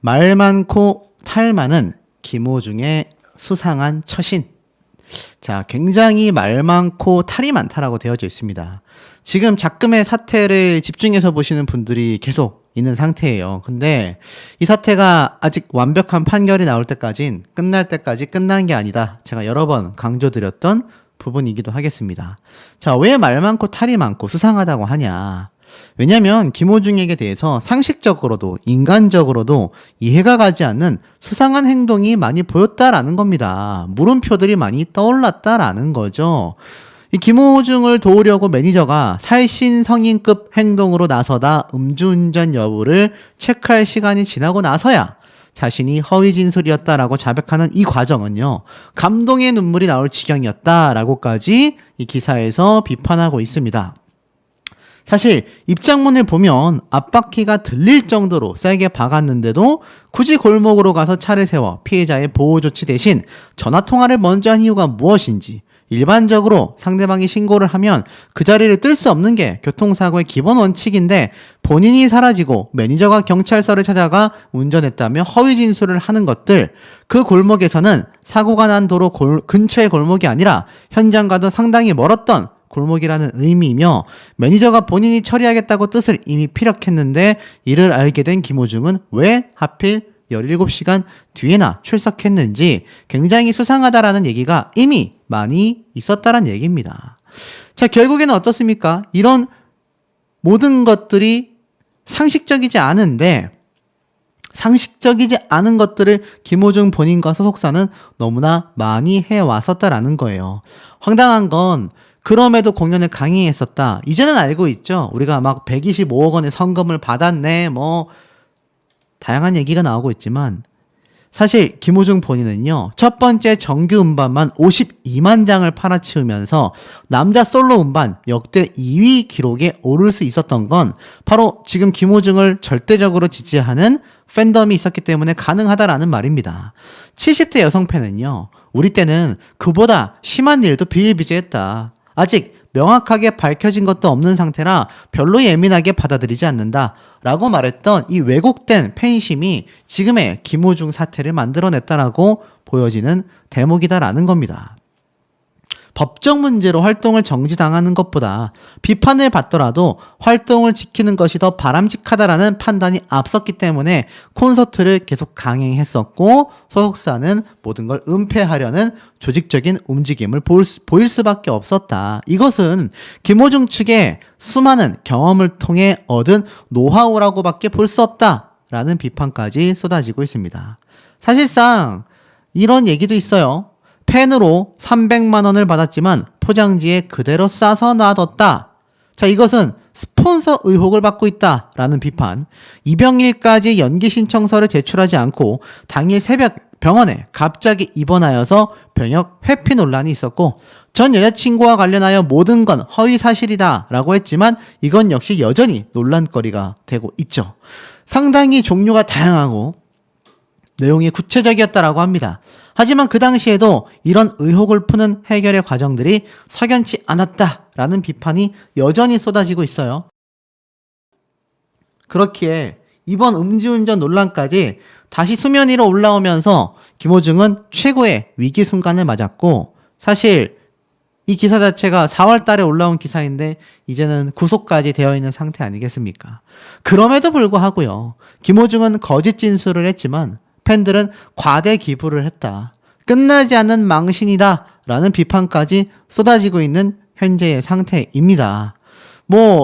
말 많고 탈 많은 김호중의 수상한 처신. 자, 굉장히 말 많고 탈이 많다라고 되어져 있습니다. 지금 작금의 사태를 집중해서 보시는 분들이 계속 있는 상태예요. 근데 이 사태가 아직 완벽한 판결이 나올 때까진, 끝날 때까지 끝난 게 아니다. 제가 여러 번 강조드렸던 부분이기도 하겠습니다. 자, 왜 말 많고 탈이 많고 수상하다고 하냐? 왜냐면 김호중에게 대해서 상식적으로도 인간적으로도 이해가 가지 않는 수상한 행동이 많이 보였다라는 겁니다. 물음표들이 많이 떠올랐다라는 거죠. 이 김호중을 도우려고 매니저가 살신 성인급 행동으로 나서다 음주운전 여부를 체크할 시간이 지나고 나서야 자신이 허위 진술이었다라고 자백하는 이 과정은요, 감동의 눈물이 나올 지경이었다라고까지 이 기사에서 비판하고 있습니다. 사실 입장문을 보면 앞바퀴가 들릴 정도로 세게 박았는데도 굳이 골목으로 가서 차를 세워 피해자의 보호 조치 대신 전화통화를 먼저 한 이유가 무엇인지, 일반적으로 상대방이 신고를 하면 그 자리를 뜰 수 없는 게 교통사고의 기본 원칙인데 본인이 사라지고 매니저가 경찰서를 찾아가 운전했다며 허위 진술을 하는 것들, 그 골목에서는 사고가 난 도로 근처의 골목이 아니라 현장과도 상당히 멀었던 골목이라는 의미이며, 매니저가 본인이 처리하겠다고 뜻을 이미 피력했는데 이를 알게 된 김호중은 왜 하필 17시간 뒤에나 출석했는지 굉장히 수상하다라는 얘기가 이미 많이 있었다라는 얘기입니다. 자, 결국에는 어떻습니까? 이런 모든 것들이 상식적이지 않은 것들을 김호중 본인과 소속사는 너무나 많이 해왔었다라는 거예요. 황당한 건 그럼에도 공연을 강행했었다. 이제는 알고 있죠. 우리가 막 125억 원의 성금을 받았네. 다양한 얘기가 나오고 있지만 사실 김호중 본인은요, 첫 번째 정규 음반만 52만 장을 팔아치우면서 남자 솔로 음반 역대 2위 기록에 오를 수 있었던 건 바로 지금 김호중을 절대적으로 지지하는 팬덤이 있었기 때문에 가능하다라는 말입니다. 70대 여성 팬은요, 우리 때는 그보다 심한 일도 비일비재했다. 아직 명확하게 밝혀진 것도 없는 상태라 별로 예민하게 받아들이지 않는다 라고 말했던 이 왜곡된 팬심이 지금의 김호중 사태를 만들어냈다라고 보여지는 대목이다라는 겁니다. 법적 문제로 활동을 정지당하는 것보다 비판을 받더라도 활동을 지키는 것이 더 바람직하다라는 판단이 앞섰기 때문에 콘서트를 계속 강행했었고, 소속사는 모든 걸 은폐하려는 조직적인 움직임을 보일 수밖에 없었다. 이것은 김호중 측의 수많은 경험을 통해 얻은 노하우라고밖에 볼 수 없다라는 비판까지 쏟아지고 있습니다. 사실상 이런 얘기도 있어요. 펜으로 300만 원을 받았지만 포장지에 그대로 싸서 놔뒀다. 자, 이것은 스폰서 의혹을 받고 있다라는 비판. 이병일까지 연기 신청서를 제출하지 않고 당일 새벽 병원에 갑자기 입원하여서 병역 회피 논란이 있었고, 전 여자친구와 관련하여 모든 건 허위 사실이다 라고 했지만 이건 역시 여전히 논란거리가 되고 있죠. 상당히 종류가 다양하고 내용이 구체적이었다라고 합니다. 하지만 그 당시에도 이런 의혹을 푸는 해결의 과정들이 석연치 않았다라는 비판이 여전히 쏟아지고 있어요. 그렇기에 이번 음주운전 논란까지 다시 수면 위로 올라오면서 김호중은 최고의 위기 순간을 맞았고, 사실 이 기사 자체가 4월 달에 올라온 기사인데 이제는 구속까지 되어 있는 상태 아니겠습니까? 그럼에도 불구하고요, 김호중은 거짓 진술을 했지만 팬들은 과대 기부를 했다, 끝나지 않는 망신이다 라는 비판까지 쏟아지고 있는 현재의 상태입니다.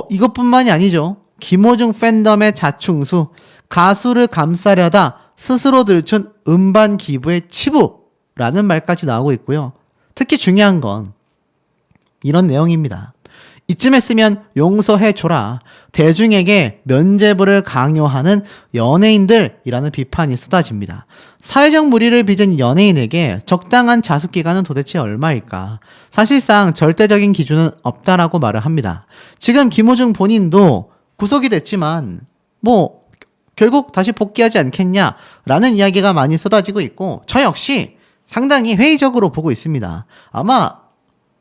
이것뿐만이 아니죠. 김호중 팬덤의 자충수, 가수를 감싸려다 스스로 들춘 음반 기부의 치부라는 말까지 나오고 있고요. 특히 중요한 건 이런 내용입니다. 이쯤 했으면 용서해줘라. 대중에게 면죄부를 강요하는 연예인들이라는 비판이 쏟아집니다. 사회적 무리를 빚은 연예인에게 적당한 자숙기간은 도대체 얼마일까? 사실상 절대적인 기준은 없다라고 말을 합니다. 지금 김호중 본인도 구속이 됐지만 결국 다시 복귀하지 않겠냐라는 이야기가 많이 쏟아지고 있고, 저 역시 상당히 회의적으로 보고 있습니다. 아마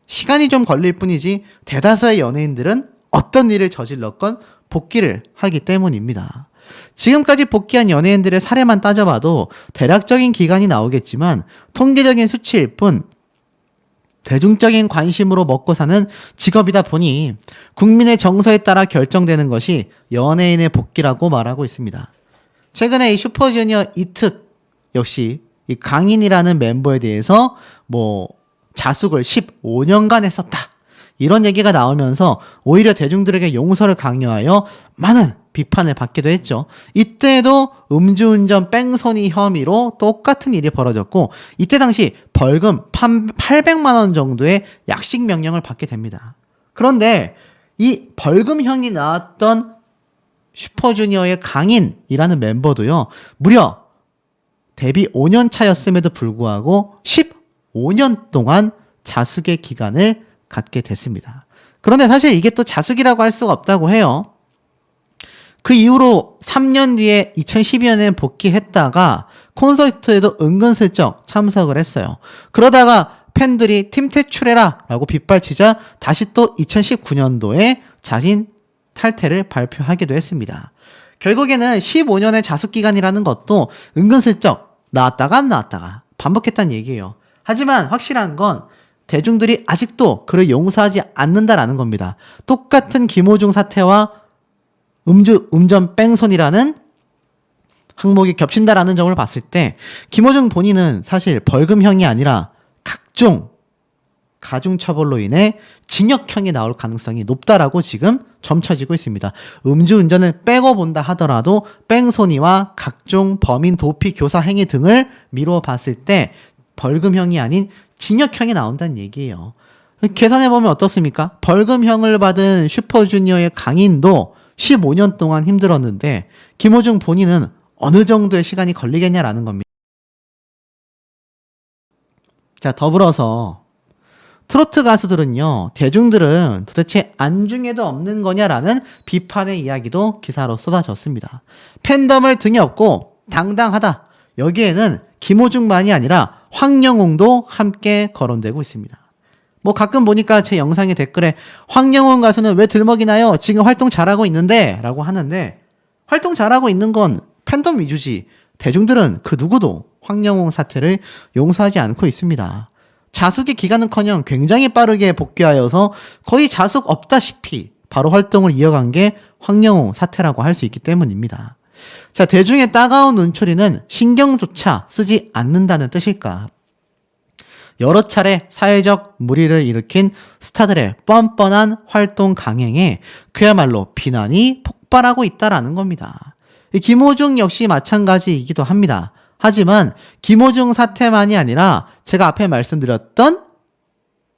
시간이 좀 걸릴 뿐이지 대다수의 연예인들은 어떤 일을 저질렀건 복귀를 하기 때문입니다. 지금까지 복귀한 연예인들의 사례만 따져봐도 대략적인 기간이 나오겠지만 통계적인 수치일 뿐 대중적인 관심으로 먹고 사는 직업이다 보니 국민의 정서에 따라 결정되는 것이 연예인의 복귀라고 말하고 있습니다. 최근에 이 슈퍼주니어 이특 역시 이 강인이라는 멤버에 대해서 자숙을 15년간 했었다. 이런 얘기가 나오면서 오히려 대중들에게 용서를 강요하여 많은 비판을 받기도 했죠. 이때도 음주운전 뺑소니 혐의로 똑같은 일이 벌어졌고 이때 당시 벌금 800만 원 정도의 약식 명령을 받게 됩니다. 그런데 이 벌금형이 나왔던 슈퍼주니어의 강인이라는 멤버도요. 무려 데뷔 5년 차였음에도 불구하고 15년 동안 자숙의 기간을 갖게 됐습니다. 그런데 사실 이게 또 자숙이라고 할 수가 없다고 해요. 그 이후로 3년 뒤에 2012년에 복귀했다가 콘서트에도 은근슬쩍 참석을 했어요. 그러다가 팬들이 팀 퇴출해라 라고 빗발치자 다시 또 2019년도에 자신 탈퇴를 발표하기도 했습니다. 결국에는 15년의 자숙기간이라는 것도 은근슬쩍 나왔다가 안 나왔다가 반복했다는 얘기예요. 하지만 확실한 건 대중들이 아직도 그를 용서하지 않는다라는 겁니다. 똑같은 김호중 사태와 음주운전 뺑소니라는 항목이 겹친다라는 점을 봤을 때 김호중 본인은 사실 벌금형이 아니라 각종 가중처벌로 인해 징역형이 나올 가능성이 높다라고 지금 점쳐지고 있습니다. 음주운전을 빼고 본다 하더라도 뺑소니와 각종 범인 도피 교사 행위 등을 미루어 봤을 때 벌금형이 아닌 징역형이 나온다는 얘기예요. 계산해보면 어떻습니까? 벌금형을 받은 슈퍼주니어의 강인도 15년 동안 힘들었는데 김호중 본인은 어느 정도의 시간이 걸리겠냐라는 겁니다. 자, 더불어서 트로트 가수들은요, 대중들은 도대체 안중에도 없는 거냐라는 비판의 이야기도 기사로 쏟아졌습니다. 팬덤을 등에 업고 당당하다. 여기에는 김호중만이 아니라 황영웅도 함께 거론되고 있습니다. 가끔 보니까 제 영상의 댓글에 황영웅 가수는 왜 들먹이나요? 지금 활동 잘하고 있는데 라고 하는데 활동 잘하고 있는 건 팬덤 위주지 대중들은 그 누구도 황영웅 사태를 용서하지 않고 있습니다. 자숙의 기간은커녕 굉장히 빠르게 복귀하여서 거의 자숙 없다시피 바로 활동을 이어간 게 황영웅 사태라고 할 수 있기 때문입니다. 자, 대중의 따가운 눈초리는 신경조차 쓰지 않는다는 뜻일까? 여러 차례 사회적 물의를 일으킨 스타들의 뻔뻔한 활동 강행에 그야말로 비난이 폭발하고 있다라는 겁니다. 김호중 역시 마찬가지이기도 합니다. 하지만 김호중 사태만이 아니라 제가 앞에 말씀드렸던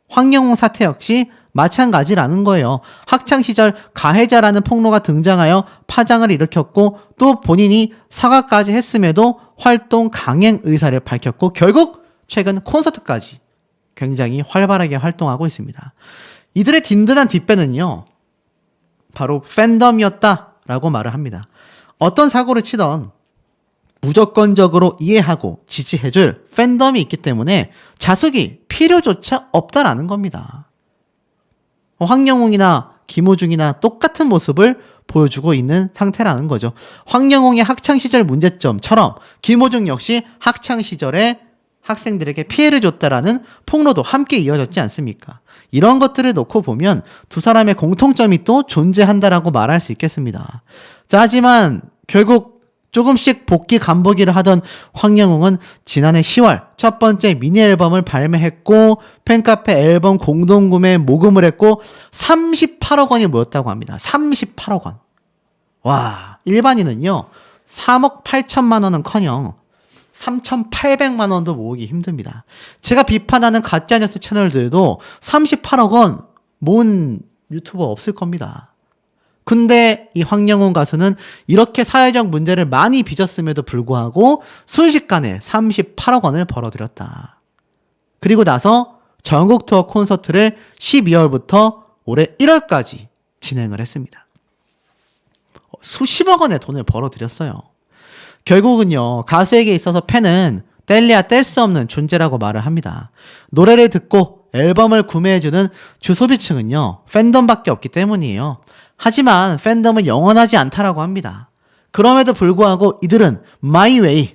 황영웅 사태 역시 마찬가지라는 거예요. 학창시절 가해자라는 폭로가 등장하여 파장을 일으켰고 또 본인이 사과까지 했음에도 활동 강행 의사를 밝혔고 결국 최근 콘서트까지 굉장히 활발하게 활동하고 있습니다. 이들의 든든한 뒷배는요, 바로 팬덤이었다라고 말을 합니다. 어떤 사고를 치던 무조건적으로 이해하고 지지해줄 팬덤이 있기 때문에 자숙이 필요조차 없다라는 겁니다. 황영웅이나 김호중이나 똑같은 모습을 보여주고 있는 상태라는 거죠. 황영웅의 학창시절 문제점처럼 김호중 역시 학창시절에 학생들에게 피해를 줬다라는 폭로도 함께 이어졌지 않습니까? 이런 것들을 놓고 보면 두 사람의 공통점이 또 존재한다라고 말할 수 있겠습니다. 자, 하지만 결국 조금씩 복귀 간보기를 하던 황영웅은 지난해 10월 첫 번째 미니 앨범을 발매했고 팬카페 앨범 공동구매 모금을 했고 38억 원이 모였다고 합니다. 38억 원. 와, 일반인은요 3억 8천만 원은커녕 3,800만 원도 모으기 힘듭니다. 제가 비판하는 가짜뉴스 채널들도 38억 원 모은 유튜버 없을 겁니다. 근데 이 황영웅 가수는 이렇게 사회적 문제를 많이 빚었음에도 불구하고 순식간에 38억 원을 벌어들였다. 그리고 나서 전국 투어 콘서트를 12월부터 올해 1월까지 진행을 했습니다. 수십억 원의 돈을 벌어들였어요. 결국은요, 가수에게 있어서 팬은 뗄래야 뗄 수 없는 존재라고 말을 합니다. 노래를 듣고 앨범을 구매해주는 주소비층은요, 팬덤밖에 없기 때문이에요. 하지만 팬덤은 영원하지 않다라고 합니다. 그럼에도 불구하고 이들은 my way,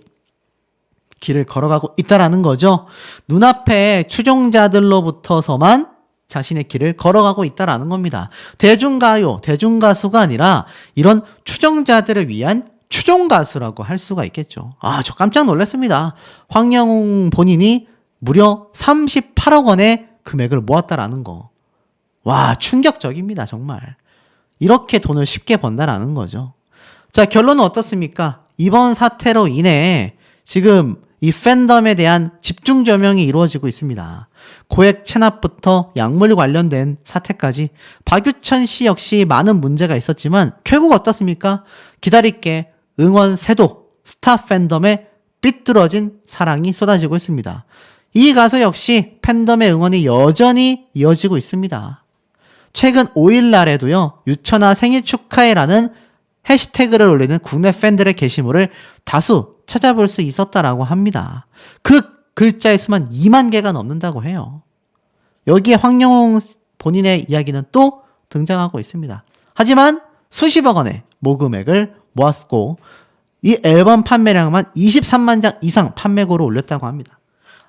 길을 걸어가고 있다라는 거죠. 눈앞에 추종자들로부터서만 자신의 길을 걸어가고 있다라는 겁니다. 대중가요, 대중가수가 아니라 이런 추종자들을 위한 추종가수라고 할 수가 있겠죠. 저 깜짝 놀랐습니다. 황영웅 본인이 무려 38억 원의 금액을 모았다라는 거. 와, 충격적입니다, 정말. 이렇게 돈을 쉽게 번다라는 거죠. 자, 결론은 어떻습니까? 이번 사태로 인해 지금 이 팬덤에 대한 집중 조명이 이루어지고 있습니다. 고액 체납부터 약물 관련된 사태까지 박유천 씨 역시 많은 문제가 있었지만 결국 어떻습니까? 기다릴게 응원 세도 스타 팬덤에 삐뚤어진 사랑이 쏟아지고 있습니다. 이 가수 역시 팬덤의 응원이 여전히 이어지고 있습니다. 최근 5일 날에도요, 유천아 생일 축하해라는 해시태그를 올리는 국내 팬들의 게시물을 다수 찾아볼 수 있었다라고 합니다. 그 글자의 수만 2만 개가 넘는다고 해요. 여기에 황영웅 본인의 이야기는 또 등장하고 있습니다. 하지만 수십억 원의 모금액을 모았고 이 앨범 판매량만 23만 장 이상 판매고를 올렸다고 합니다.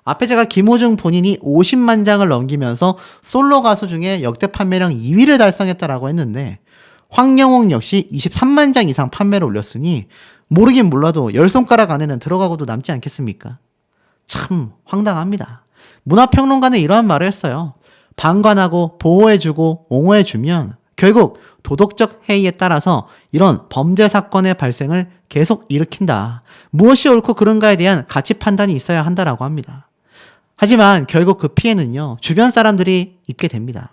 앞에 제가 김호중 본인이 50만 장을 넘기면서 솔로 가수 중에 역대 판매량 2위를 달성했다라고 했는데 황영웅 역시 23만 장 이상 판매를 올렸으니 모르긴 몰라도 10손가락 안에는 들어가고도 남지 않겠습니까? 참 황당합니다. 문화평론가는 이러한 말을 했어요. 방관하고 보호해주고 옹호해주면 결국 도덕적 해이에 따라서 이런 범죄 사건의 발생을 계속 일으킨다. 무엇이 옳고 그른가에 대한 가치 판단이 있어야 한다라고 합니다. 하지만 결국 그 피해는요, 주변 사람들이 입게 됩니다.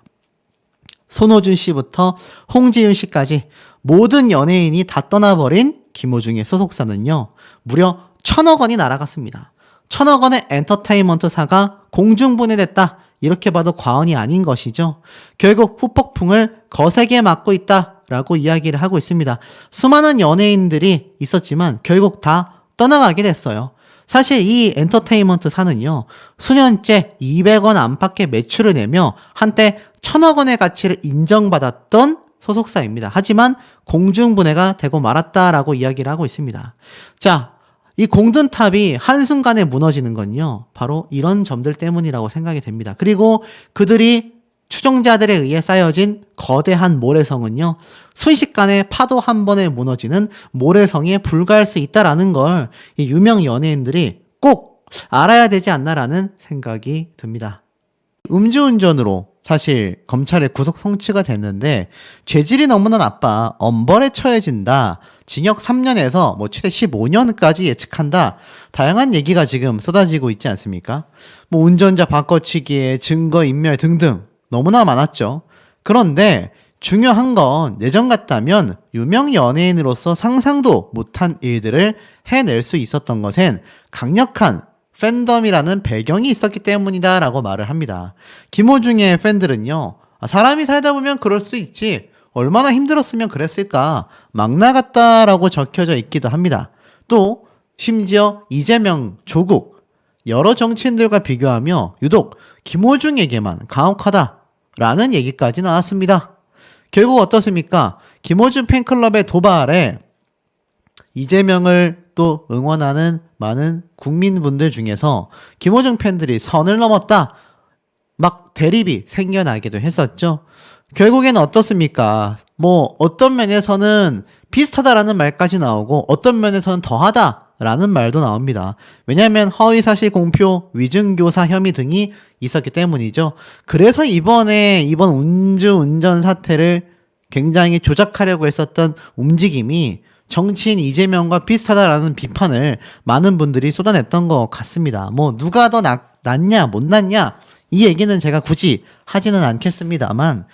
손호준 씨부터 홍지윤 씨까지 모든 연예인이 다 떠나버린 김호중의 소속사는요, 무려 1,000억 원이 날아갔습니다. 1,000억 원의 엔터테인먼트사가 공중분해됐다. 이렇게 봐도 과언이 아닌 것이죠. 결국 후폭풍을 거세게 맞고 있다라고 이야기를 하고 있습니다. 수많은 연예인들이 있었지만 결국 다 떠나가게 됐어요. 사실 이 엔터테인먼트사는요, 수년째 200원 안팎의 매출을 내며 한때 1,000억 원의 가치를 인정받았던 소속사입니다. 하지만 공중분해가 되고 말았다라고 이야기를 하고 있습니다. 자, 이 공든탑이 한순간에 무너지는 건요, 바로 이런 점들 때문이라고 생각이 됩니다. 그리고 그들이 추종자들에 의해 쌓여진 거대한 모래성은요, 순식간에 파도 한 번에 무너지는 모래성에 불과할 수 있다라는 걸 이 유명 연예인들이 꼭 알아야 되지 않나라는 생각이 듭니다. 음주운전으로 사실 검찰에 구속 송치가 됐는데 죄질이 너무나 나빠 엄벌에 처해진다. 징역 3년에서 최대 15년까지 예측한다. 다양한 얘기가 지금 쏟아지고 있지 않습니까? 운전자 바꿔치기에 증거인멸 등등 너무나 많았죠. 그런데 중요한 건 예전 같다면 유명 연예인으로서 상상도 못한 일들을 해낼 수 있었던 것엔 강력한 팬덤이라는 배경이 있었기 때문이다라고 말을 합니다. 김호중의 팬들은요, 사람이 살다 보면 그럴 수 있지, 얼마나 힘들었으면 그랬을까, 막 나갔다라고 적혀져 있기도 합니다. 또 심지어 이재명, 조국 여러 정치인들과 비교하며 유독 김호중에게만 가혹하다라는 얘기까지 나왔습니다. 결국 어떻습니까? 김호중 팬클럽의 도발에 이재명을 또 응원하는 많은 국민분들 중에서 김호중 팬들이 선을 넘었다, 막 대립이 생겨나기도 했었죠. 결국에는 어떻습니까? 어떤 면에서는 비슷하다라는 말까지 나오고 어떤 면에서는 더하다라는 말도 나옵니다. 왜냐하면 허위사실 공표, 위증교사 혐의 등이 있었기 때문이죠. 그래서 이번 음주운전 사태를 굉장히 조작하려고 했었던 움직임이 정치인 이재명과 비슷하다라는 비판을 많은 분들이 쏟아냈던 것 같습니다. 누가 더 낫냐 못 낫냐 이 얘기는 제가 굳이 하지는 않겠습니다만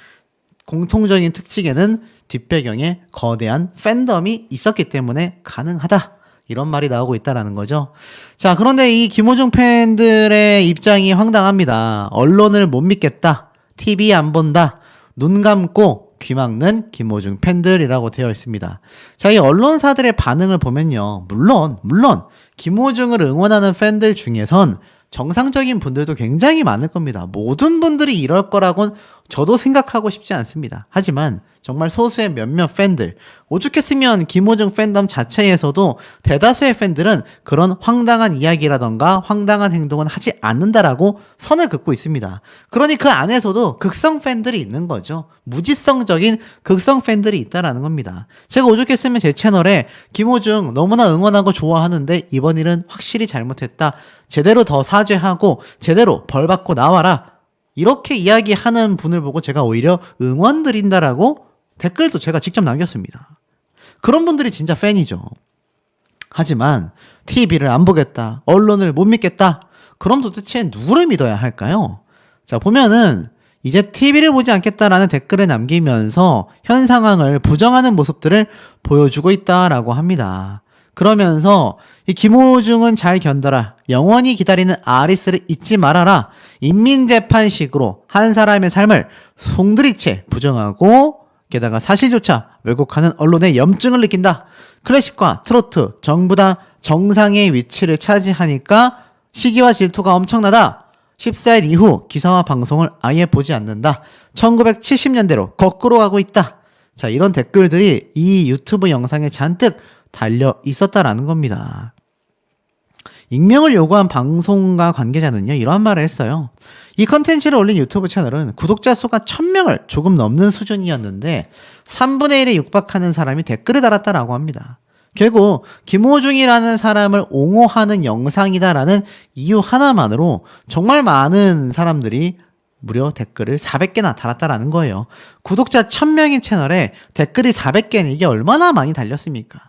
공통적인 특징에는 뒷배경에 거대한 팬덤이 있었기 때문에 가능하다, 이런 말이 나오고 있다라는 거죠. 자, 그런데 이 김호중 팬들의 입장이 황당합니다. 언론을 못 믿겠다, TV 안 본다, 눈 감고 귀 막는 김호중 팬들이라고 되어 있습니다. 자, 이 언론사들의 반응을 보면요, 물론 김호중을 응원하는 팬들 중에선 정상적인 분들도 굉장히 많을 겁니다. 모든 분들이 이럴 거라고는 저도 생각하고 싶지 않습니다. 하지만 정말 소수의 몇몇 팬들, 오죽했으면 김호중 팬덤 자체에서도 대다수의 팬들은 그런 황당한 이야기라던가 황당한 행동은 하지 않는다라고 선을 긋고 있습니다. 그러니 그 안에서도 극성 팬들이 있는 거죠. 무지성적인 극성 팬들이 있다라는 겁니다. 제가 오죽했으면 제 채널에 김호중 너무나 응원하고 좋아하는데 이번 일은 확실히 잘못했다. 제대로 더 사죄하고 제대로 벌받고 나와라. 이렇게 이야기하는 분을 보고 제가 오히려 응원 드린다라고 댓글도 제가 직접 남겼습니다. 그런 분들이 진짜 팬이죠. 하지만 TV를 안 보겠다, 언론을 못 믿겠다, 그럼 도대체 누구를 믿어야 할까요? 자, 보면은 이제 TV를 보지 않겠다라는 댓글을 남기면서 현 상황을 부정하는 모습들을 보여주고 있다라고 합니다. 그러면서 이 김호중은 잘 견뎌라, 영원히 기다리는 아리스를 잊지 말아라, 인민재판식으로 한 사람의 삶을 송두리째 부정하고 게다가 사실조차 왜곡하는 언론의 염증을 느낀다. 클래식과 트로트 전부 다 정상의 위치를 차지하니까 시기와 질투가 엄청나다. 14일 이후 기사와 방송을 아예 보지 않는다. 1970년대로 거꾸로 가고 있다. 자, 이런 댓글들이 이 유튜브 영상에 잔뜩 달려 있었다라는 겁니다. 익명을 요구한 방송가 관계자는요, 이러한 말을 했어요. 이 컨텐츠를 올린 유튜브 채널은 구독자 수가 1000명을 조금 넘는 수준이었는데 3분의 1에 육박하는 사람이 댓글을 달았다라고 합니다. 결국 김호중이라는 사람을 옹호하는 영상이다라는 이유 하나만으로 정말 많은 사람들이 무려 댓글을 400개나 달았다라는 거예요. 구독자 1000명인 채널에 댓글이 400개는 이게 얼마나 많이 달렸습니까?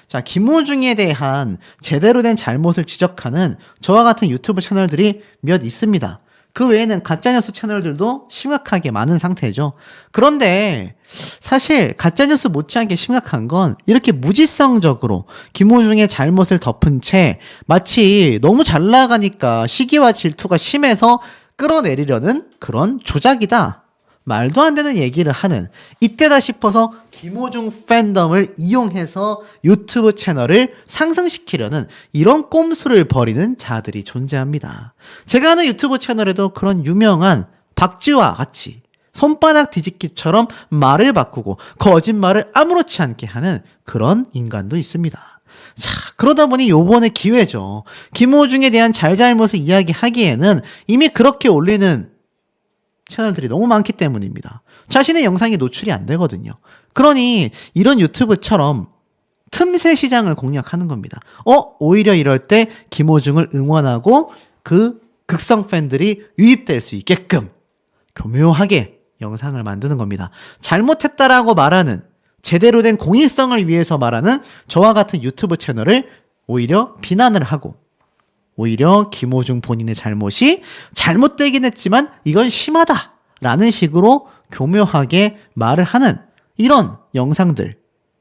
자, 김호중에 대한 제대로 된 잘못을 지적하는 저와 같은 유튜브 채널들이 몇 있습니다. 그 외에는 가짜뉴스 채널들도 심각하게 많은 상태죠. 그런데 사실 가짜뉴스 못지않게 심각한 건 이렇게 무지성적으로 김호중의 잘못을 덮은 채 마치 너무 잘 나가니까 시기와 질투가 심해서 끌어내리려는 그런 조작이다, 말도 안 되는 얘기를 하는, 이때다 싶어서 김호중 팬덤을 이용해서 유튜브 채널을 상승시키려는 이런 꼼수를 벌이는 자들이 존재합니다. 제가 아는 유튜브 채널에도 그런 유명한 박쥐와 같이 손바닥 뒤집기처럼 말을 바꾸고 거짓말을 아무렇지 않게 하는 그런 인간도 있습니다. 자, 그러다 보니 요번에 기회죠. 김호중에 대한 잘잘못을 이야기하기에는 이미 그렇게 올리는 채널들이 너무 많기 때문입니다. 자신의 영상이 노출이 안 되거든요. 그러니 이런 유튜브처럼 틈새 시장을 공략하는 겁니다. 오히려 이럴 때 김호중을 응원하고 그 극성 팬들이 유입될 수 있게끔 교묘하게 영상을 만드는 겁니다. 잘못했다라고 말하는, 제대로 된 공익성을 위해서 말하는 저와 같은 유튜브 채널을 오히려 비난을 하고, 오히려 김호중 본인의 잘못이 잘못되긴 했지만 이건 심하다라는 식으로 교묘하게 말을 하는 이런 영상들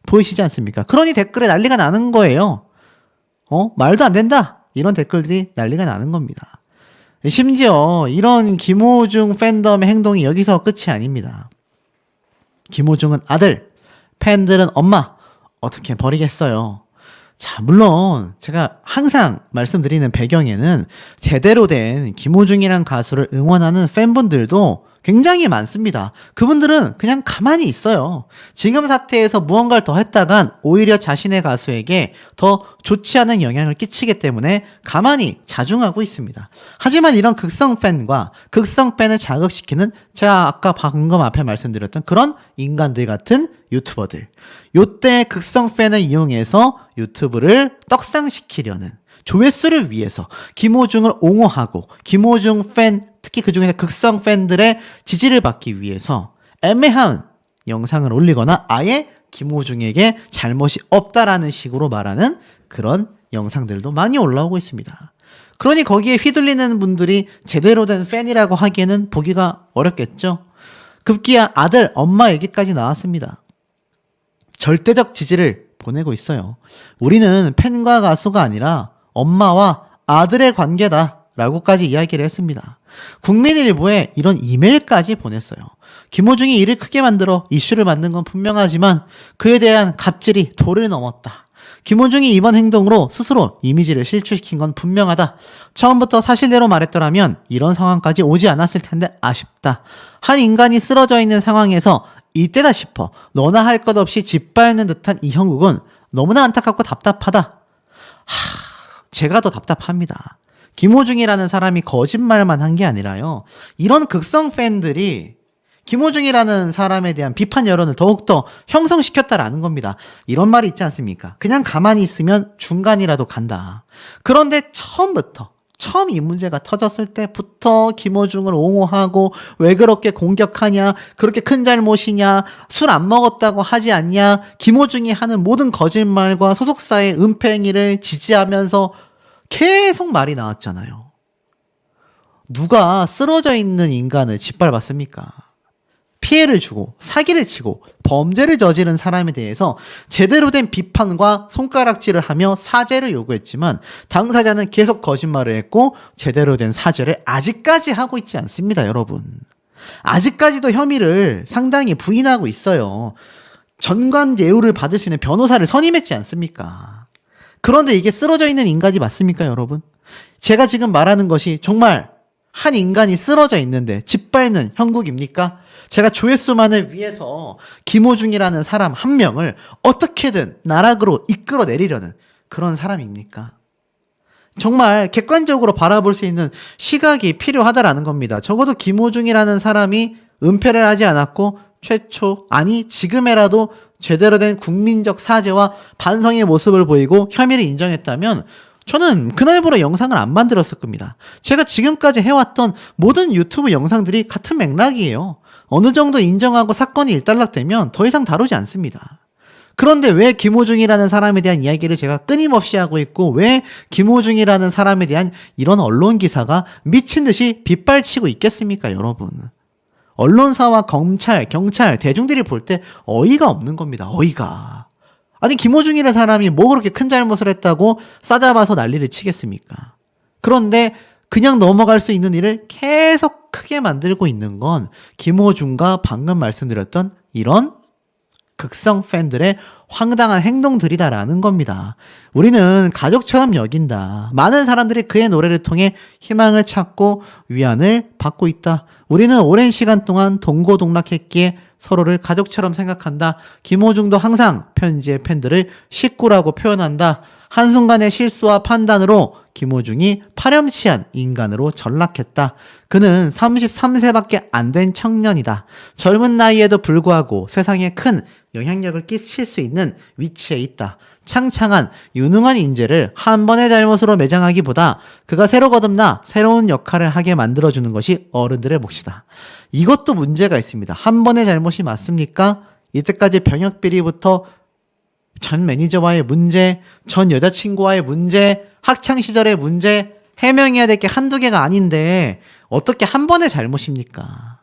보이시지 않습니까? 그러니 댓글에 난리가 나는 거예요. 말도 안 된다, 이런 댓글들이 난리가 나는 겁니다. 심지어 이런 김호중 팬덤의 행동이 여기서 끝이 아닙니다. 김호중은 아들, 팬들은 엄마, 어떻게 버리겠어요. 자, 물론 제가 항상 말씀드리는 배경에는 제대로 된 김호중이란 가수를 응원하는 팬분들도 굉장히 많습니다. 그분들은 그냥 가만히 있어요. 지금 사태에서 무언가를 더 했다간 오히려 자신의 가수에게 더 좋지 않은 영향을 끼치기 때문에 가만히 자중하고 있습니다. 하지만 이런 극성 팬과 극성 팬을 자극시키는, 제가 아까 방금 앞에 말씀드렸던 그런 인간들 같은 유튜버들, 요때 극성 팬을 이용해서 유튜브를 떡상시키려는, 조회수를 위해서 김호중을 옹호하고 김호중 팬, 특히 그중에서 극성 팬들의 지지를 받기 위해서 애매한 영상을 올리거나 아예 김호중에게 잘못이 없다라는 식으로 말하는 그런 영상들도 많이 올라오고 있습니다. 그러니 거기에 휘둘리는 분들이 제대로 된 팬이라고 하기에는 보기가 어렵겠죠. 급기야 아들, 엄마 얘기까지 나왔습니다. 절대적 지지를 보내고 있어요. 우리는 팬과 가수가 아니라 엄마와 아들의 관계다 라고까지 이야기를 했습니다. 국민일보에 이런 이메일까지 보냈어요. 김호중이 일을 크게 만들어 이슈를 만든 건 분명하지만 그에 대한 갑질이 도를 넘었다. 김호중이 이번 행동으로 스스로 이미지를 실추시킨 건 분명하다. 처음부터 사실대로 말했더라면 이런 상황까지 오지 않았을 텐데 아쉽다. 한 인간이 쓰러져 있는 상황에서 이때다 싶어 너나 할 것 없이 짓밟는 듯한 이 형국은 너무나 안타깝고 답답하다. 제가 더 답답합니다. 김호중이라는 사람이 거짓말만 한 게 아니라요. 이런 극성 팬들이 김호중이라는 사람에 대한 비판 여론을 더욱더 형성시켰다라는 겁니다. 이런 말이 있지 않습니까? 그냥 가만히 있으면 중간이라도 간다. 그런데 처음 이 문제가 터졌을 때부터 김호중을 옹호하고 왜 그렇게 공격하냐, 그렇게 큰 잘못이냐, 술 안 먹었다고 하지 않냐, 김호중이 하는 모든 거짓말과 소속사의 은폐 행위를 지지하면서 계속 말이 나왔잖아요. 누가 쓰러져 있는 인간을 짓밟았습니까? 피해를 주고 사기를 치고 범죄를 저지른 사람에 대해서 제대로 된 비판과 손가락질을 하며 사죄를 요구했지만 당사자는 계속 거짓말을 했고 제대로 된 사죄를 아직까지 하고 있지 않습니다, 여러분. 아직까지도 혐의를 상당히 부인하고 있어요. 전관예우를 받을 수 있는 변호사를 선임했지 않습니까? 그런데 이게 쓰러져 있는 인간이 맞습니까, 여러분? 제가 지금 말하는 것이 정말 한 인간이 쓰러져 있는데 짓밟는 형국입니까? 제가 조회수만을 위해서 김호중이라는 사람 한 명을 어떻게든 나락으로 이끌어내리려는 그런 사람입니까? 정말 객관적으로 바라볼 수 있는 시각이 필요하다라는 겁니다. 적어도 김호중이라는 사람이 은폐를 하지 않았고 지금에라도 제대로 된 국민적 사죄와 반성의 모습을 보이고 혐의를 인정했다면 저는 그날부로 영상을 안 만들었을 겁니다. 제가 지금까지 해왔던 모든 유튜브 영상들이 같은 맥락이에요. 어느 정도 인정하고 사건이 일단락되면 더 이상 다루지 않습니다. 그런데 왜 김호중이라는 사람에 대한 이야기를 제가 끊임없이 하고 있고 왜 김호중이라는 사람에 대한 이런 언론 기사가 미친 듯이 빗발치고 있겠습니까, 여러분? 언론사와 검찰, 경찰, 대중들이 볼 때 어이가 없는 겁니다. 어이가. 아니 김호중이라는 사람이 뭐 그렇게 큰 잘못을 했다고 싸잡아서 난리를 치겠습니까? 그런데 그냥 넘어갈 수 있는 일을 계속 크게 만들고 있는 건 김호중과 방금 말씀드렸던 이런 극성 팬들의 황당한 행동들이다라는 겁니다. 우리는 가족처럼 여긴다. 많은 사람들이 그의 노래를 통해 희망을 찾고 위안을 받고 있다. 우리는 오랜 시간 동안 동고동락했기에 서로를 가족처럼 생각한다. 김호중도 항상 편지의 팬들을 식구라고 표현한다. 한순간의 실수와 판단으로 김호중이 파렴치한 인간으로 전락했다. 그는 33세밖에 안 된 청년이다. 젊은 나이에도 불구하고 세상에 큰 영향력을 끼칠 수 있는 위치에 있다. 창창한 유능한 인재를 한 번의 잘못으로 매장하기보다 그가 새로 거듭나 새로운 역할을 하게 만들어주는 것이 어른들의 몫이다. 이것도 문제가 있습니다. 한 번의 잘못이 맞습니까? 이때까지 병역 비리부터 전 매니저와의 문제, 전 여자친구와의 문제, 학창시절의 문제, 해명해야 될 게 한두 개가 아닌데 어떻게 한 번의 잘못입니까?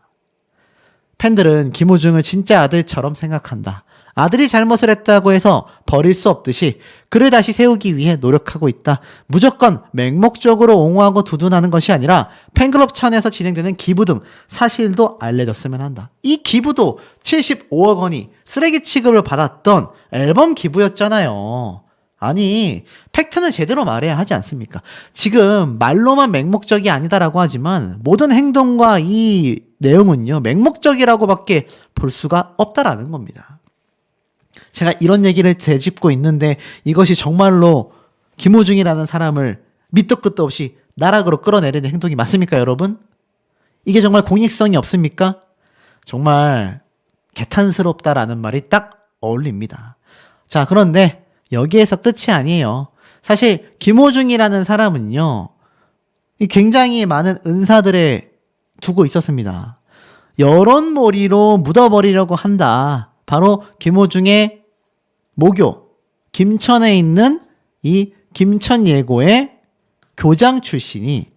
팬들은 김호중을 진짜 아들처럼 생각한다. 아들이 잘못을 했다고 해서 버릴 수 없듯이 그를 다시 세우기 위해 노력하고 있다. 무조건 맹목적으로 옹호하고 두둔하는 것이 아니라 팬클럽 차원에서 진행되는 기부 등 사실도 알려졌으면 한다. 이 기부도 75억 원이 쓰레기 취급을 받았던 앨범 기부였잖아요. 아니 팩트는 제대로 말해야 하지 않습니까? 지금 말로만 맹목적이 아니다라고 하지만 모든 행동과 이 내용은요 맹목적이라고밖에 볼 수가 없다라는 겁니다. 제가 이런 얘기를 되짚고 있는데 이것이 정말로 김호중이라는 사람을 밑도 끝도 없이 나락으로 끌어내리는 행동이 맞습니까, 여러분? 이게 정말 공익성이 없습니까? 정말 개탄스럽다라는 말이 딱 어울립니다. 자, 그런데 여기에서 끝이 아니에요. 사실 김호중이라는 사람은요, 굉장히 많은 은사들에 두고 있었습니다. 여론몰이로 묻어버리려고 한다. 바로 김호중의 모교, 김천에 있는 이 김천예고의 교장 출신이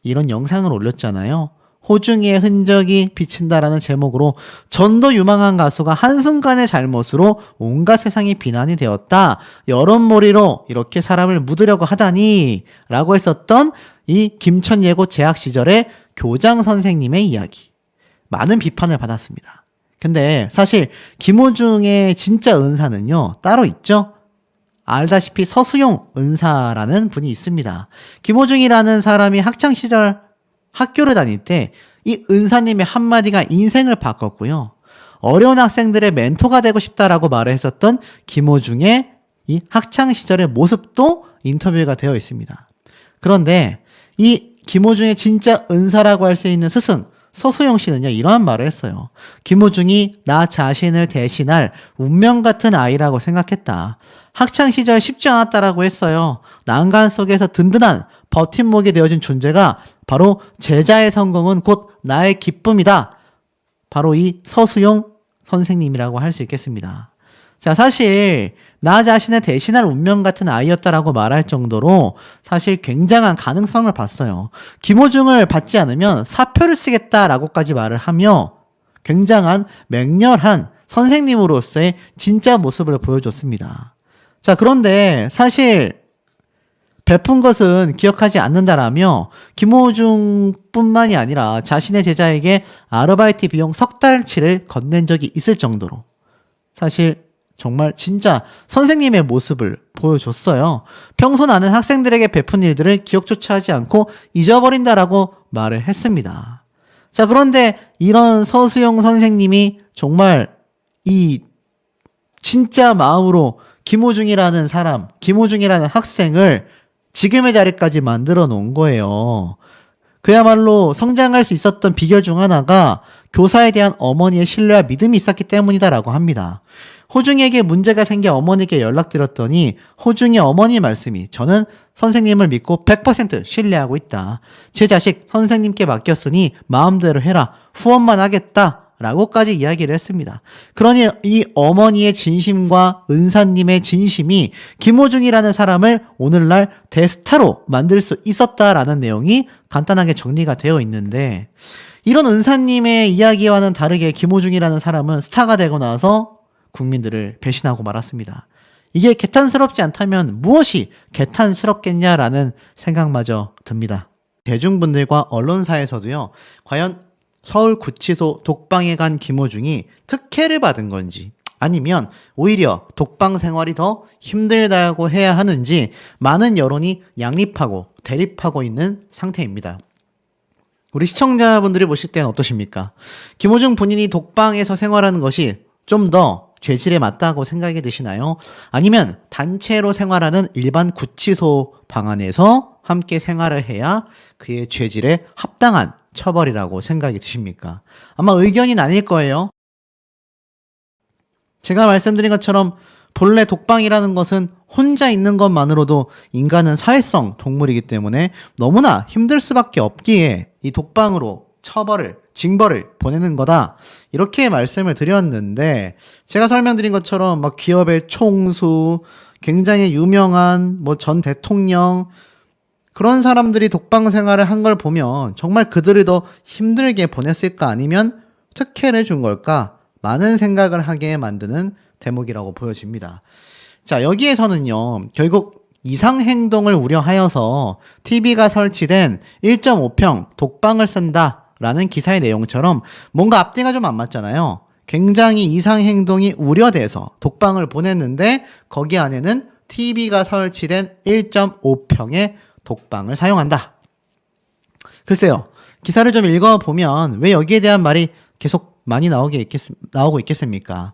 이런 영상을 올렸잖아요. 호중이의 흔적이 비친다라는 제목으로 전도 유망한 가수가 한순간의 잘못으로 온갖 세상이 비난이 되었다. 여론몰이로 이렇게 사람을 묻으려고 하다니 라고 했었던 이 김천예고 재학 시절의 교장 선생님의 이야기. 많은 비판을 받았습니다. 근데 사실 김호중의 진짜 은사는요 따로 있죠. 알다시피 서수용 은사라는 분이 있습니다. 김호중이라는 사람이 학창시절 학교를 다닐 때 이 은사님의 한마디가 인생을 바꿨고요. 어려운 학생들의 멘토가 되고 싶다라고 말을 했었던 김호중의 이 학창시절의 모습도 인터뷰가 되어 있습니다. 그런데 이 김호중의 진짜 은사라고 할 수 있는 스승 서수영 씨는요, 이러한 말을 했어요. 김호중이 나 자신을 대신할 운명 같은 아이라고 생각했다. 학창시절 쉽지 않았다라고 했어요. 난간 속에서 든든한 버팀목이 되어준 존재가 바로 제자의 성공은 곧 나의 기쁨이다. 바로 이 서수용 선생님이라고 할 수 있겠습니다. 자, 사실 나 자신을 대신할 운명 같은 아이였다라고 말할 정도로 사실 굉장한 가능성을 봤어요. 김호중을 받지 않으면 사표를 쓰겠다라고까지 말을 하며 굉장한 맹렬한 선생님으로서의 진짜 모습을 보여줬습니다. 자, 그런데 사실 베푼 것은 기억하지 않는다라며 김호중뿐만이 아니라 자신의 제자에게 아르바이트 비용 석 달치를 건넨 적이 있을 정도로 사실 정말 진짜 선생님의 모습을 보여줬어요. 평소 나는 학생들에게 베푼 일들을 기억조차 하지 않고 잊어버린다라고 말을 했습니다. 자, 그런데 이런 서수영 선생님이 정말 이 진짜 마음으로 김호중이라는 사람, 김호중이라는 학생을 지금의 자리까지 만들어 놓은 거예요. 그야말로 성장할 수 있었던 비결 중 하나가 교사에 대한 어머니의 신뢰와 믿음이 있었기 때문이다라고 합니다. 호중이에게 문제가 생겨 어머니께 연락드렸더니 호중이 어머니 말씀이 저는 선생님을 믿고 100% 신뢰하고 있다. 제 자식 선생님께 맡겼으니 마음대로 해라. 후원만 하겠다. 라고까지 이야기를 했습니다. 그러니 이 어머니의 진심과 은사님의 진심이 김호중이라는 사람을 오늘날 대스타로 만들 수 있었다라는 내용이 간단하게 정리가 되어 있는데 이런 은사님의 이야기와는 다르게 김호중이라는 사람은 스타가 되고 나서 국민들을 배신하고 말았습니다. 이게 개탄스럽지 않다면 무엇이 개탄스럽겠냐라는 생각마저 듭니다. 대중분들과 언론사에서도요, 과연 서울구치소 독방에 간 김호중이 특혜를 받은 건지 아니면 오히려 독방 생활이 더 힘들다고 해야 하는지 많은 여론이 양립하고 대립하고 있는 상태입니다. 우리 시청자분들이 보실 때는 어떠십니까? 김호중 본인이 독방에서 생활하는 것이 좀 더 죄질에 맞다고 생각이 드시나요? 아니면 단체로 생활하는 일반 구치소 방안에서 함께 생활을 해야 그의 죄질에 합당한 처벌이라고 생각이 드십니까? 아마 의견이 나뉠 거예요. 제가 말씀드린 것처럼 본래 독방이라는 것은 혼자 있는 것만으로도 인간은 사회성 동물이기 때문에 너무나 힘들 수밖에 없기에 이 독방으로 처벌을, 징벌을 보내는 거다. 이렇게 말씀을 드렸는데 제가 설명드린 것처럼 막 기업의 총수, 굉장히 유명한 뭐 전 대통령 그런 사람들이 독방 생활을 한 걸 보면 정말 그들을 더 힘들게 보냈을까 아니면 특혜를 준 걸까 많은 생각을 하게 만드는 대목이라고 보여집니다. 자, 여기에서는요, 결국 이상행동을 우려하여서 TV가 설치된 1.5평 독방을 쓴다라는 기사의 내용처럼 뭔가 앞뒤가 좀 안 맞잖아요. 굉장히 이상행동이 우려돼서 독방을 보냈는데 거기 안에는 TV가 설치된 1.5평의 독방을 사용한다. 글쎄요. 기사를 좀 읽어보면 왜 여기에 대한 말이 계속 많이 나오고 있겠습니까?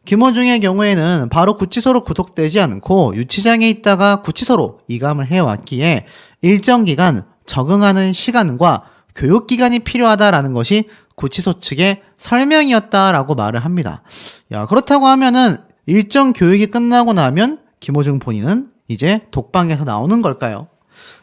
김호중의 경우에는 바로 구치소로 구속되지 않고 유치장에 있다가 구치소로 이감을 해왔기에 일정 기간 적응하는 시간과 교육기간이 필요하다라는 것이 구치소 측의 설명이었다라고 말을 합니다. 야, 그렇다고 하면은 일정 교육이 끝나고 나면 김호중 본인은 이제 독방에서 나오는 걸까요?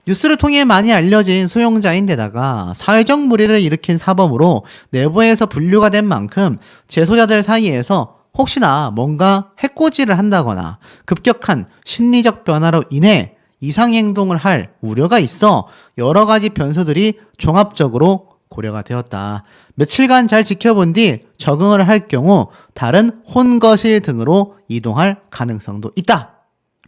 뉴스를 통해 많이 알려진 소형자인데다가 사회적 물의를 일으킨 사범으로 내부에서 분류가 된 만큼 재소자들 사이에서 혹시나 뭔가 해코지를 한다거나 급격한 심리적 변화로 인해 이상행동을 할 우려가 있어 여러 가지 변수들이 종합적으로 고려가 되었다. 며칠간 잘 지켜본 뒤 적응을 할 경우 다른 혼거실 등으로 이동할 가능성도 있다.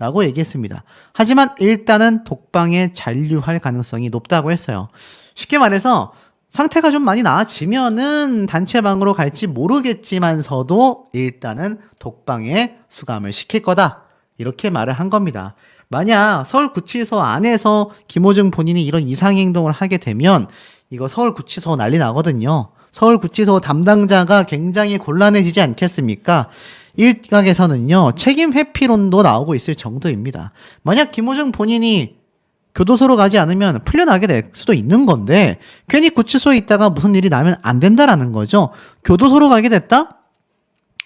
라고 얘기했습니다. 하지만 일단은 독방에 잔류할 가능성이 높다고 했어요. 쉽게 말해서 상태가 좀 많이 나아지면은 단체방으로 갈지 모르겠지만서도 일단은 독방에 수감을 시킬 거다. 이렇게 말을 한 겁니다. 만약 서울구치소 안에서 김호중 본인이 이런 이상행동을 하게 되면 이거 서울구치소 난리 나거든요. 서울구치소 담당자가 굉장히 곤란해지지 않겠습니까? 일각에서는요, 책임 회피론도 나오고 있을 정도입니다. 만약 김호중 본인이 교도소로 가지 않으면 풀려나게 될 수도 있는 건데, 괜히 구치소에 있다가 무슨 일이 나면 안 된다라는 거죠. 교도소로 가게 됐다?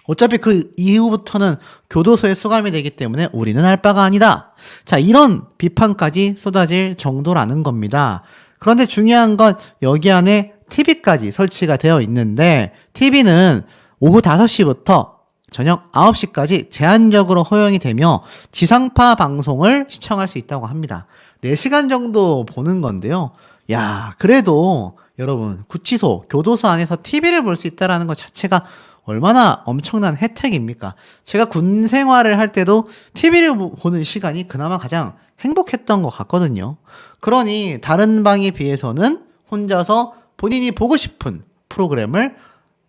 어차피 그 이후부터는 교도소에 수감이 되기 때문에 우리는 할 바가 아니다. 자, 이런 비판까지 쏟아질 정도라는 겁니다. 그런데 중요한 건 여기 안에 TV까지 설치가 되어 있는데, TV는 오후 5시부터 저녁 9시까지 제한적으로 허용이 되며 지상파 방송을 시청할 수 있다고 합니다. 4시간 정도 보는 건데요. 야, 그래도 여러분, 구치소, 교도소 안에서 TV를 볼 수 있다는 것 자체가 얼마나 엄청난 혜택입니까? 제가 군 생활을 할 때도 TV를 보는 시간이 그나마 가장 행복했던 것 같거든요. 그러니 다른 방에 비해서는 혼자서 본인이 보고 싶은 프로그램을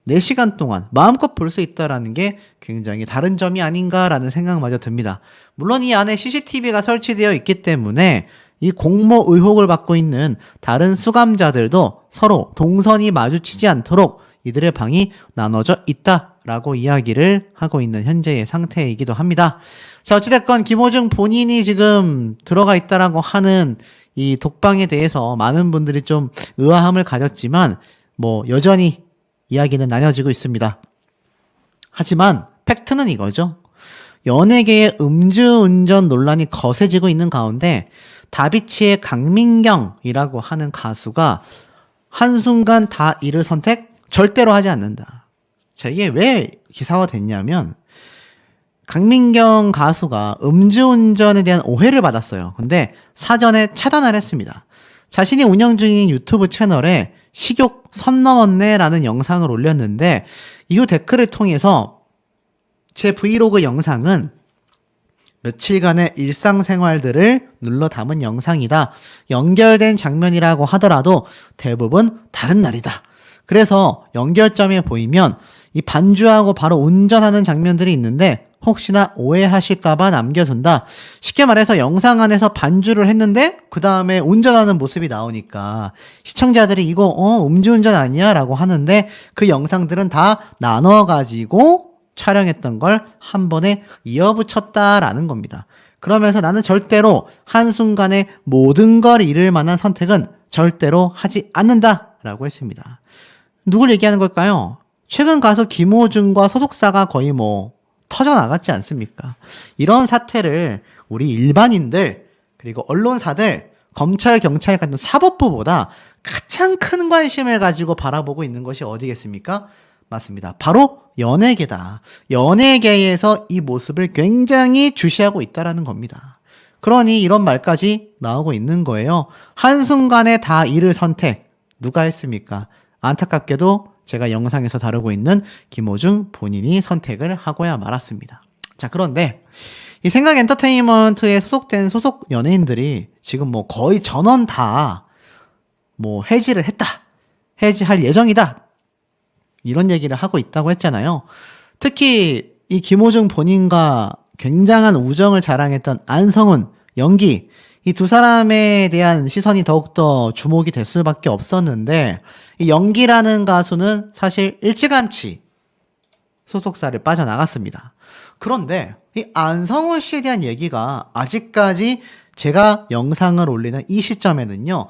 4시간 동안 마음껏 볼 수 있다는 게 굉장히 다른 점이 아닌가라는 생각마저 듭니다. 물론 이 안에 CCTV가 설치되어 있기 때문에 이 공모 의혹을 받고 있는 다른 수감자들도 서로 동선이 마주치지 않도록 이들의 방이 나눠져 있다라고 이야기를 하고 있는 현재의 상태이기도 합니다. 자, 어찌됐건 김호중 본인이 지금 들어가 있다라고 하는 이 독방에 대해서 많은 분들이 좀 의아함을 가졌지만 뭐 여전히 이야기는 나뉘어지고 있습니다. 하지만 팩트는 이거죠. 연예계의 음주운전 논란이 거세지고 있는 가운데 다비치의 강민경이라고 하는 가수가 한순간 다 이를 선택 절대로 하지 않는다. 자, 이게 왜 기사화 됐냐면 강민경 가수가 음주운전에 대한 오해를 받았어요. 근데 사전에 차단을 했습니다. 자신이 운영 중인 유튜브 채널에 식욕 선 넘었네 라는 영상을 올렸는데 이후 댓글을 통해서 제 브이로그 영상은 며칠간의 일상생활들을 눌러 담은 영상이다. 연결된 장면이라고 하더라도 대부분 다른 날이다. 그래서 연결점에 보이면 이 반주하고 바로 운전하는 장면들이 있는데 혹시나 오해하실까봐 남겨둔다. 쉽게 말해서 영상 안에서 반주를 했는데 그 다음에 운전하는 모습이 나오니까 시청자들이 이거 음주운전 아니야? 라고 하는데 그 영상들은 다 나눠가지고 촬영했던 걸 한 번에 이어붙였다라는 겁니다. 그러면서 나는 절대로 한순간에 모든 걸 잃을 만한 선택은 절대로 하지 않는다라고 했습니다. 누굴 얘기하는 걸까요? 최근 가수 김호중과 소속사가 거의 터져나갔지 않습니까? 이런 사태를 우리 일반인들 그리고 언론사들 검찰, 경찰 같은 사법부보다 가장 큰 관심을 가지고 바라보고 있는 것이 어디겠습니까? 맞습니다. 바로 연예계다. 연예계에서 이 모습을 굉장히 주시하고 있다라는 겁니다. 그러니 이런 말까지 나오고 있는 거예요. 한순간에 다 이를 선택. 누가 했습니까? 안타깝게도 제가 영상에서 다루고 있는 김호중 본인이 선택을 하고야 말았습니다. 자, 그런데 이 생각 엔터테인먼트에 소속된 소속 연예인들이 지금 거의 전원 다 해지를 했다. 해지할 예정이다. 이런 얘기를 하고 있다고 했잖아요. 특히 이 김호중 본인과 굉장한 우정을 자랑했던 안성훈, 연기 이 두 사람에 대한 시선이 더욱더 주목이 될 수밖에 없었는데 이 연기라는 가수는 사실 일찌감치 소속사를 빠져나갔습니다. 그런데 이 안성훈 씨에 대한 얘기가 아직까지 제가 영상을 올리는 이 시점에는요,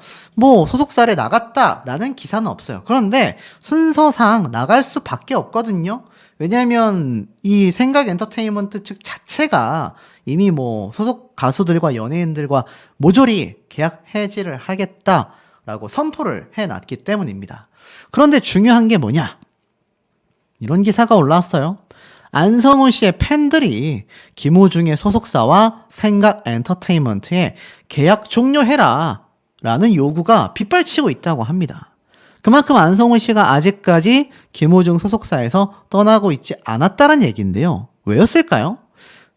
소속사를 나갔다라는 기사는 없어요. 그런데 순서상 나갈 수밖에 없거든요. 왜냐면 이 생각 엔터테인먼트 측 자체가 이미 소속 가수들과 연예인들과 모조리 계약 해지를 하겠다라고 선포를 해놨기 때문입니다. 그런데 중요한 게 뭐냐? 이런 기사가 올라왔어요. 안성훈 씨의 팬들이 김호중의 소속사와 생각 엔터테인먼트에 계약 종료해라 라는 요구가 빗발치고 있다고 합니다. 그만큼 안성훈 씨가 아직까지 김호중 소속사에서 떠나고 있지 않았다는 얘기인데요. 왜였을까요?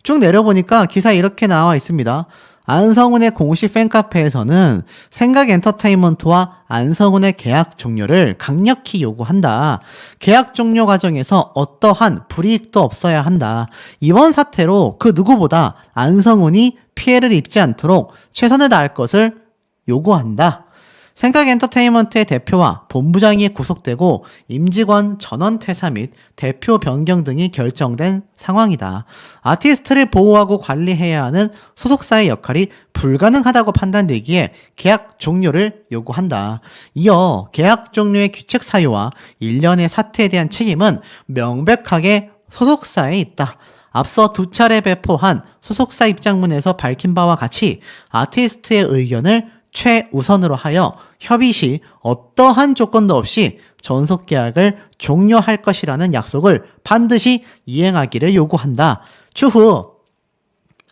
쭉 내려보니까 기사에 이렇게 나와 있습니다. 안성훈의 공식 팬카페에서는 생각 엔터테인먼트와 안성훈의 계약 종료를 강력히 요구한다. 계약 종료 과정에서 어떠한 불이익도 없어야 한다. 이번 사태로 그 누구보다 안성훈이 피해를 입지 않도록 최선을 다할 것을 요구한다. 생각엔터테인먼트의 대표와 본부장이 구속되고 임직원 전원 퇴사 및 대표 변경 등이 결정된 상황이다. 아티스트를 보호하고 관리해야 하는 소속사의 역할이 불가능하다고 판단되기에 계약 종료를 요구한다. 이어 계약 종료의 규칙 사유와 일련의 사태에 대한 책임은 명백하게 소속사에 있다. 앞서 2차례 배포한 소속사 입장문에서 밝힌 바와 같이 아티스트의 의견을 최우선으로 하여 협의 시 어떠한 조건도 없이 전속 계약을 종료할 것이라는 약속을 반드시 이행하기를 요구한다. 추후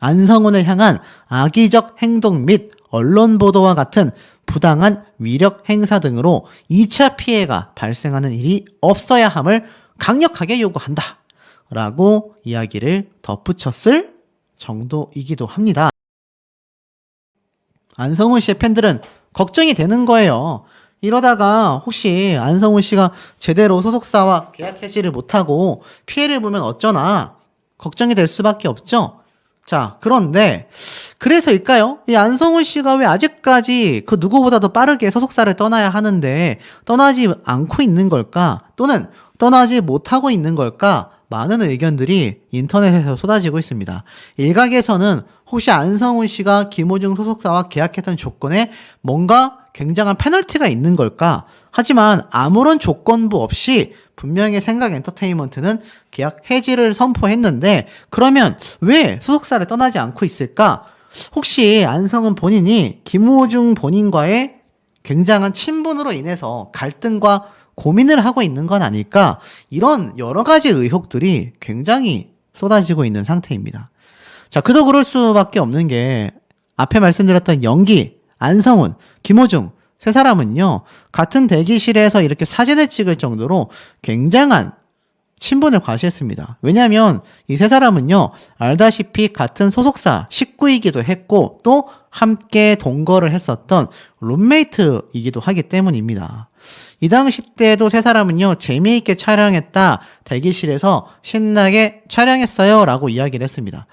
안성훈을 향한 악의적 행동 및 언론 보도와 같은 부당한 위력 행사 등으로 2차 피해가 발생하는 일이 없어야 함을 강력하게 요구한다. 라고 이야기를 덧붙였을 정도이기도 합니다. 안성훈 씨의 팬들은 걱정이 되는 거예요. 이러다가 혹시 안성훈 씨가 제대로 소속사와 계약 해지를 못하고 피해를 보면 어쩌나 걱정이 될 수밖에 없죠. 자, 그런데 그래서일까요? 이 안성훈 씨가 왜 아직까지 그 누구보다도 빠르게 소속사를 떠나야 하는데 떠나지 않고 있는 걸까? 또는 떠나지 못하고 있는 걸까? 많은 의견들이 인터넷에서 쏟아지고 있습니다. 일각에서는 혹시 안성훈 씨가 김호중 소속사와 계약했던 조건에 뭔가 굉장한 페널티가 있는 걸까? 하지만 아무런 조건부 없이 분명히 생각엔터테인먼트는 계약 해지를 선포했는데 그러면 왜 소속사를 떠나지 않고 있을까? 혹시 안성훈 본인이 김호중 본인과의 굉장한 친분으로 인해서 갈등과 고민을 하고 있는 건 아닐까? 이런 여러 가지 의혹들이 굉장히 쏟아지고 있는 상태입니다. 자, 그도 그럴 수밖에 없는 게 앞에 말씀드렸던 연기, 안성훈, 김호중 세 사람은요, 같은 대기실에서 이렇게 사진을 찍을 정도로 굉장한 친분을 과시했습니다. 왜냐하면 이 세 사람은요, 알다시피 같은 소속사 식구이기도 했고 또 함께 동거를 했었던 룸메이트이기도 하기 때문입니다. 이 당시 때도 세 사람은요, 재미있게 촬영했다, 대기실에서 신나게 촬영했어요 라고 이야기를 했습니다.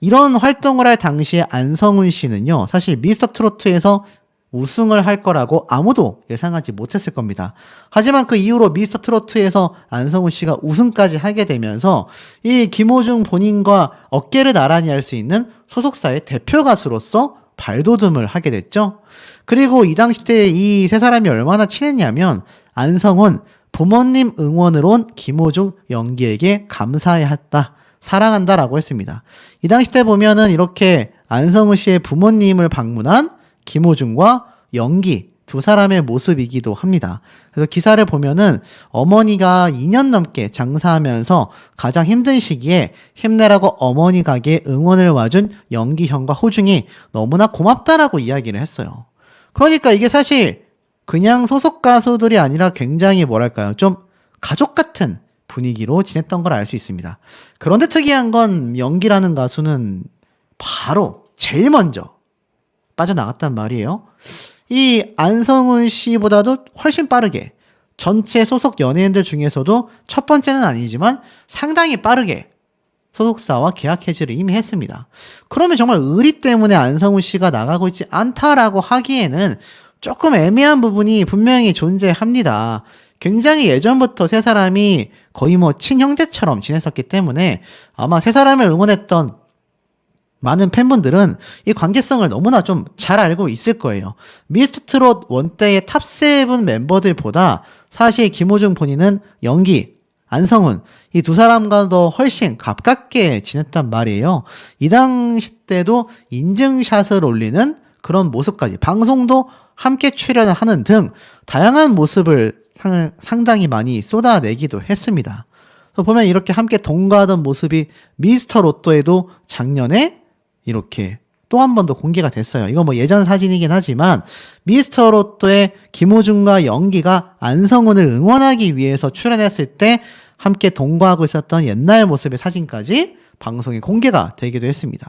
이런 활동을 할 당시에 안성훈 씨는요, 사실 미스터 트로트에서 우승을 할 거라고 아무도 예상하지 못했을 겁니다. 하지만 그 이후로 미스터 트로트에서 안성훈 씨가 우승까지 하게 되면서 이 김호중 본인과 어깨를 나란히 할 수 있는 소속사의 대표 가수로서 발돋움을 하게 됐죠. 그리고 이 당시 때 이 세 사람이 얼마나 친했냐면 안성훈 부모님 응원으로 온 김호중 연기에게 감사했다, 사랑한다라고 했습니다. 이 당시 때 보면은 이렇게 안성훈 씨의 부모님을 방문한 김호중과 연기 두 사람의 모습이기도 합니다. 그래서 기사를 보면은 어머니가 2년 넘게 장사하면서 가장 힘든 시기에 힘내라고 어머니 가게에 응원을 와준 연기 형과 호중이 너무나 고맙다라고 이야기를 했어요. 그러니까 이게 사실 그냥 소속 가수들이 아니라 굉장히 뭐랄까요, 좀 가족 같은 분위기로 지냈던 걸 알 수 있습니다. 그런데 특이한 건 연기라는 가수는 바로 제일 먼저 빠져나갔단 말이에요. 이 안성훈 씨보다도 훨씬 빠르게 전체 소속 연예인들 중에서도 첫 번째는 아니지만 상당히 빠르게 소속사와 계약 해지를 이미 했습니다. 그러면 정말 의리 때문에 안성훈 씨가 나가고 있지 않다라고 하기에는 조금 애매한 부분이 분명히 존재합니다. 굉장히 예전부터 세 사람이 거의 뭐 친형제처럼 지냈었기 때문에 아마 세 사람을 응원했던 많은 팬분들은 이 관계성을 너무나 좀 잘 알고 있을 거예요. 미스터 트롯 원때의 탑7 멤버들보다 사실 김호중 본인은 연기, 안성훈 이 두 사람과도 훨씬 가깝게 지냈단 말이에요. 이 당시 때도 인증샷을 올리는 그런 모습까지, 방송도 함께 출연을 하는 등 다양한 모습을 상당히 많이 쏟아내기도 했습니다. 보면 이렇게 함께 동거하던 모습이 미스터 로또에도 작년에 이렇게 또 한 번 더 공개가 됐어요. 이거 뭐 예전 사진이긴 하지만 미스터 로또의 김호중과 연기가 안성훈을 응원하기 위해서 출연했을 때 함께 동거하고 있었던 옛날 모습의 사진까지 방송에 공개가 되기도 했습니다.